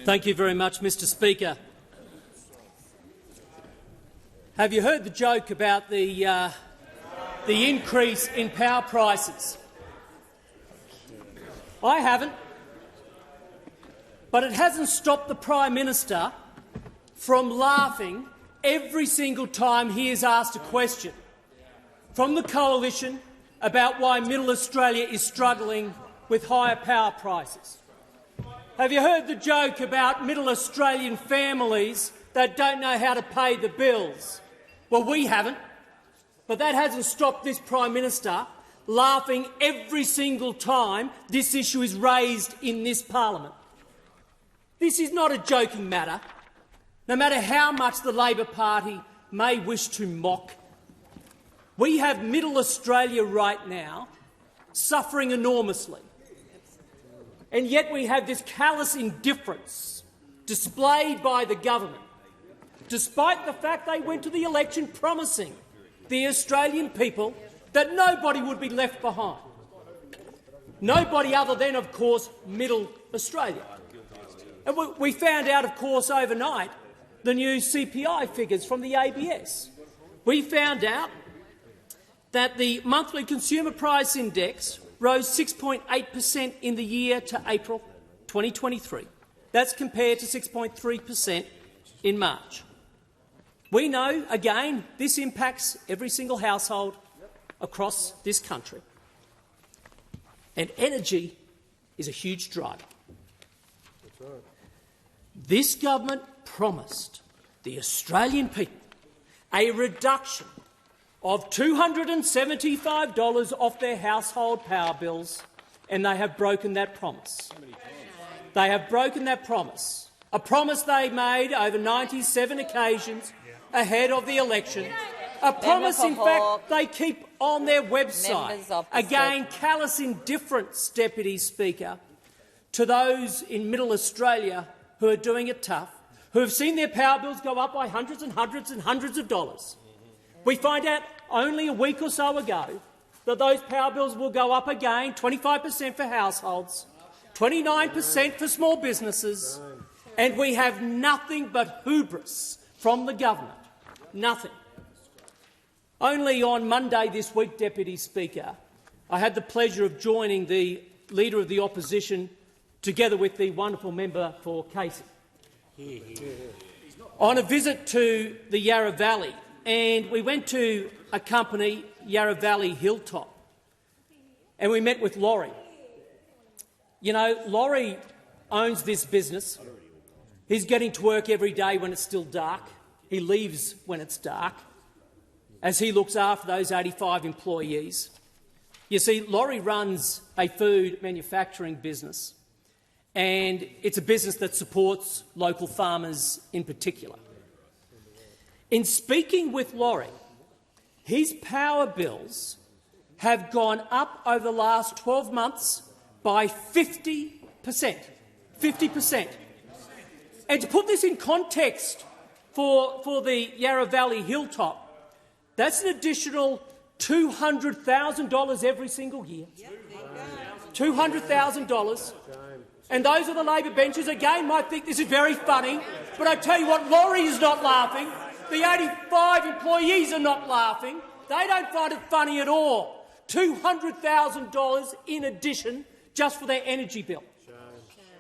Thank you very much, Mr Speaker. Have you heard the joke about the increase in power prices? I haven't, but it hasn't stopped the Prime Minister from laughing every single time he is asked a question from the Coalition about why Middle Australia is struggling with higher power prices. Have you heard the joke about Middle Australian families that don't know how to pay the bills? Well, we haven't, but that hasn't stopped this Prime Minister laughing every single time this issue is raised in this parliament. This is not a joking matter, no matter how much the Labor Party may wish to mock. We have Middle Australia right now suffering enormously, and yet we have this callous indifference displayed by the government, despite the fact they went to the election promising the Australian people that nobody would be left behind. Nobody other than, of course, Middle Australia. And we found out, of course, overnight the new CPI figures from the ABS. We found out that the monthly consumer price index rose 6.8% in the year to April 2023. That's compared to 6.3% in March. We know, again, this impacts every single household across this country. And energy is a huge driver. That's right. This government promised the Australian people a reduction of $275 off their household power bills, and they have broken that promise. They have broken that promise, a promise they made over 97 occasions ahead of the election, a promise, in fact, they keep on their website. Again, callous indifference, Deputy Speaker, to those in Middle Australia who are doing it tough, who have seen their power bills go up by hundreds and hundreds and hundreds of dollars. We find out only a week or so ago that those power bills will go up again, 25% for households, 29% for small businesses, and we have nothing but hubris from the government. Nothing. Only on Monday this week, Deputy Speaker, I had the pleasure of joining the Leader of the Opposition together with the wonderful member for Casey on a visit to the Yarra Valley, and we went to a company, Yarra Valley Hilltop, and we met with Laurie. You know, Laurie owns this business. He's getting to work every day when it's still dark. He leaves when it's dark, as he looks after those 85 employees. You see, Laurie runs a food manufacturing business, and it's a business that supports local farmers in particular. In speaking with Laurie, his power bills have gone up over the last 12 months by 50%. 50%. And to put this in context for the Yarra Valley Hilltop, that's an additional $200,000 every single year. $200,000. And those are the Labor benches, again, might think this is very funny, but I tell you what, Laurie is not laughing. The 85 employees are not laughing. They don't find it funny at all. $200,000 in addition just for their energy bill.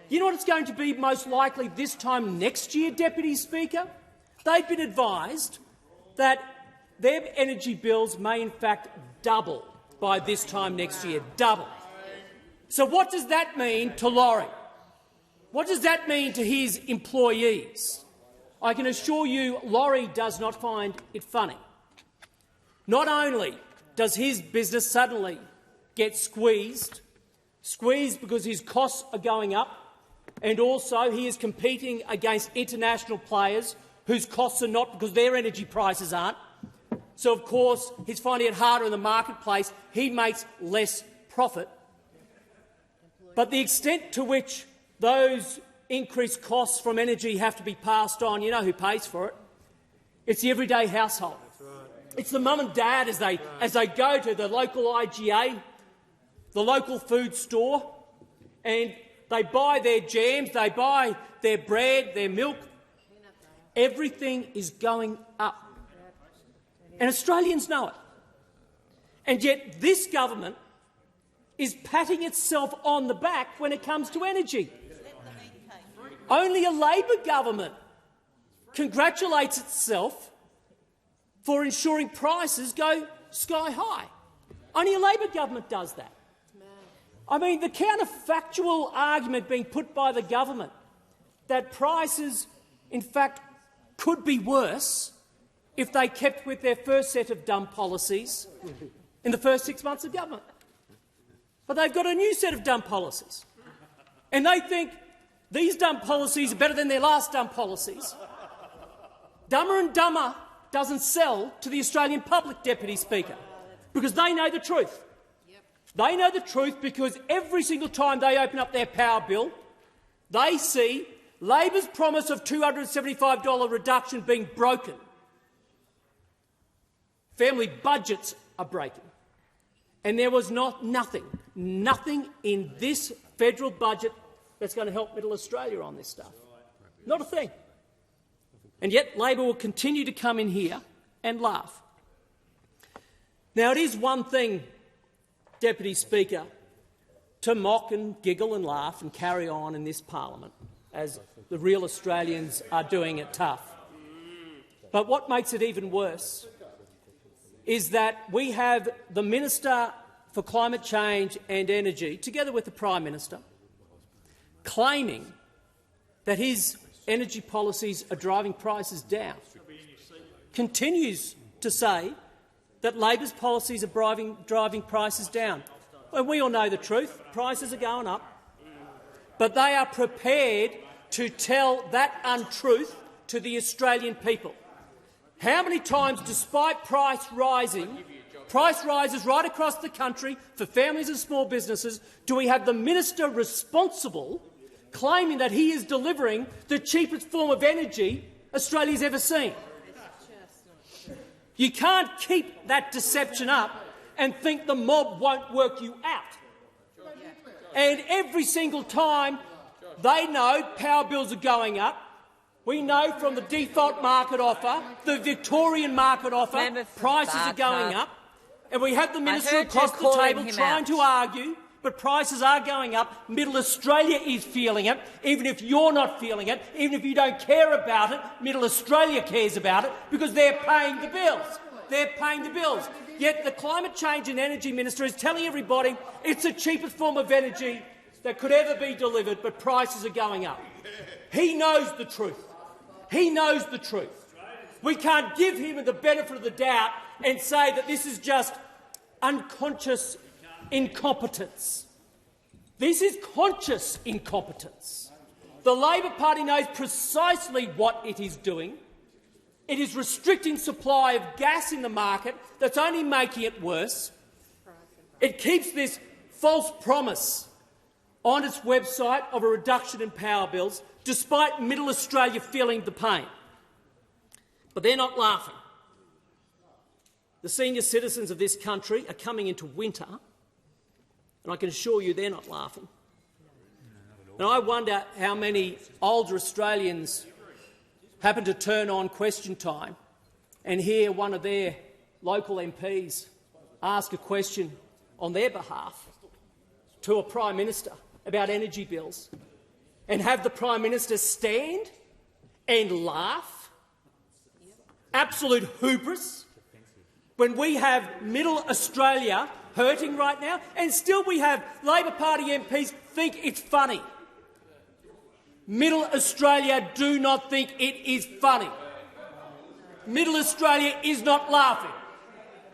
You know what it's going to be most likely this time next year, Deputy Speaker? They've been advised that their energy bills may in fact double by this time next year. Double. So what does that mean to Laurie? What does that mean to his employees? I can assure you Laurie does not find it funny. Not only does his business suddenly get squeezed because his costs are going up, and also he is competing against international players whose costs are not because their energy prices aren't. So, of course, he's finding it harder in the marketplace. He makes less profit. But the extent to which those increased costs from energy have to be passed on, you know who pays for it? It's the everyday household. It's the mum and dad as they go to the local IGA, the local food store, and They buy their jams, they buy their bread, their milk. Everything is going up. And Australians know it. And yet this government is patting itself on the back when it comes to energy. Only a Labor government congratulates itself for ensuring prices go sky high. Only a Labor government does that. I mean, the counterfactual argument being put by the government that prices, in fact, could be worse if they kept with their first set of dumb policies in the first 6 months of government. But they've got a new set of dumb policies, and they think these dumb policies are better than their last dumb policies. Dumber and Dumber doesn't sell to the Australian public, Deputy Speaker, because they know the truth. They know the truth because every single time they open up their power bill, they see Labor's promise of $275 reduction being broken. Family budgets are breaking. And there was nothing in this federal budget that's going to help Middle Australia on this stuff. Not a thing. And yet Labor will continue to come in here and laugh. Now, it is one thing, Deputy Speaker, to mock and giggle and laugh and carry on in this parliament, as the real Australians are doing it tough. But what makes it even worse is that we have the Minister for Climate Change and Energy, together with the Prime Minister, claiming that his energy policies are driving prices down, continues to say that Labor's policies are driving prices down. Well, we all know the truth. Prices are going up. But they are prepared to tell that untruth to the Australian people. How many times, despite price rises right across the country for families and small businesses, do we have the minister responsible claiming that he is delivering the cheapest form of energy Australia's ever seen? You can't keep that deception up and think the mob won't work you out. And every single time they know power bills are going up, we know from the default market offer, the Victorian market offer, prices are going up. And we have the minister across the table trying to argue, but prices are going up. Middle Australia is feeling it. Even if you're not feeling it, even if you don't care about it, Middle Australia cares about it because they're paying the bills. They're paying the bills. Yet the Climate Change and Energy Minister is telling everybody it's the cheapest form of energy that could ever be delivered, but prices are going up. He knows the truth. He knows the truth. We can't give him the benefit of the doubt and say that this is just unconscious incompetence. This is conscious incompetence. The Labor Party knows precisely what it is doing. It is restricting supply of gas in the market that's only making it worse. It keeps this false promise on its website of a reduction in power bills, despite Middle Australia feeling the pain. But they're not laughing. The senior citizens of this country are coming into winter, and I can assure you they're not laughing. And I wonder how many older Australians happen to turn on Question Time and hear one of their local MPs ask a question on their behalf to a Prime Minister about energy bills, and have the Prime Minister stand and laugh. Absolute hubris. When we have Middle Australia hurting right now, and still we have Labor Party MPs think it's funny. Middle Australia do not think it is funny. Middle Australia is not laughing.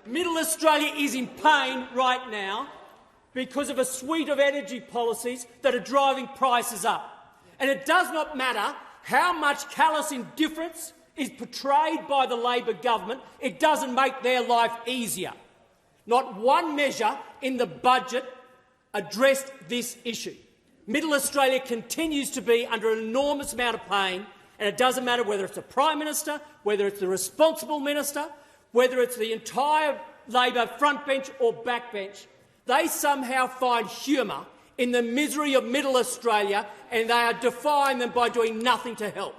Middle Australia is in pain right now because of a suite of energy policies that are driving prices up. And it does not matter how much callous indifference is portrayed by the Labor government, it doesn't make their life easier. Not one measure in the budget addressed this issue. Middle Australia continues to be under an enormous amount of pain, and it doesn't matter whether it's the Prime Minister, whether it's the responsible minister, whether it's the entire Labor front bench or back bench. They somehow find humour in the misery of Middle Australia, and they are defying them by doing nothing to help.